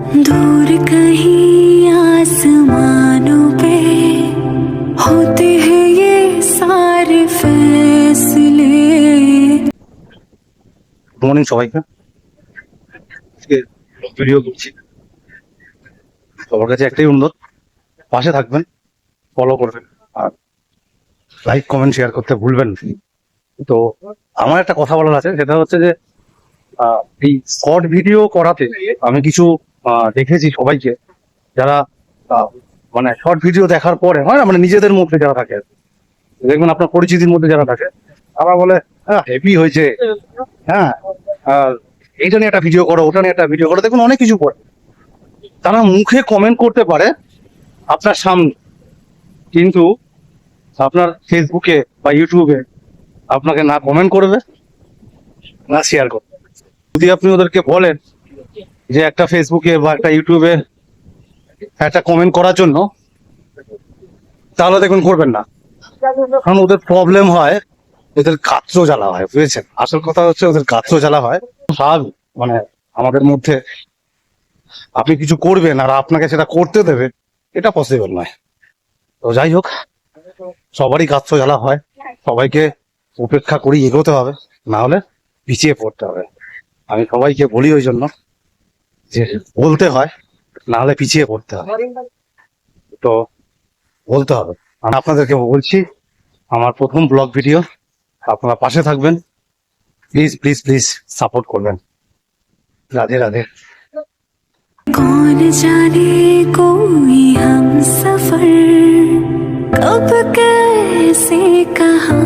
दूर कहीं आसमानों पे होते हैं ये सारे फैसले। মর্নিং সবাইকে। আজকে ভিডিও করছি, সবার কাছে একটাই অনুরোধ, পাশে থাকবেন, ফলো করবেন আর লাইক কমেন্ট শেয়ার করতে ভুলবেন না। তো আমার একটা কথা বলার আছে, সেটা হচ্ছে যে এই শর্ট ভিডিও করাতে আমি কিছু দেখেছি সবাইকে, যারা মানে শর্ট ভিডিও দেখার পরে হয় না, মানে নিজেদের মধ্যে যারা থাকে, দেখবেন আপনার পরিচিতির মধ্যে যারা থাকে, তারা বলে হ্যাঁ হেভি হয়েছে, হ্যাঁ এইটা নিয়ে একটা ভিডিও করো, ওটা নিয়ে একটা ভিডিও করো, দেখুন অনেক কিছু করে। তারা মুখে কমেন্ট করতে পারে আপনার সামনে, কিন্তু আপনার ফেসবুকে বা ইউটিউবে আপনাকে না কমেন্ট করবে না শেয়ার করবে। যদি আপনি ওদেরকে বলেন যে একটা ফেসবুকে বা একটা ইউটিউবে একটা কমেন্ট করার জন্য, তাহলে দেখুন করবেন না, কারণ ওদের প্রবলেম হয়, ওদের গাত্র জ্বালা হয়, বুঝেছেন? আসল কথা হচ্ছে ওদের গাত্র জ্বালা হয়। স্বাভাবিক, মানে আমাদের মধ্যে আপনি কিছু করবেন আর আপনাকে সেটা করতে দেবে, এটা পসিবল নয়। তো যাই হোক, সবারই গাত্র জ্বালা হয়, সবাইকে উপেক্ষা করি এগোতে হবে, না হলে পিছিয়ে পড়তে হবে। আমি সবাইকে বলি ওই জন্য যে বলতে হয়, না হলে পিছিয়ে পড়তে হবে। তো বলতে হবে। আমি আপনাদেরকে বলছি, আমার প্রথম ব্লগ ভিডিও, আপনারা পাশে থাকবেন, প্লিজ প্লিজ প্লিজ সাপোর্ট করবেন। রাধে রাধে। कौन जाने कोई हम सफर कब कैसे कहाँ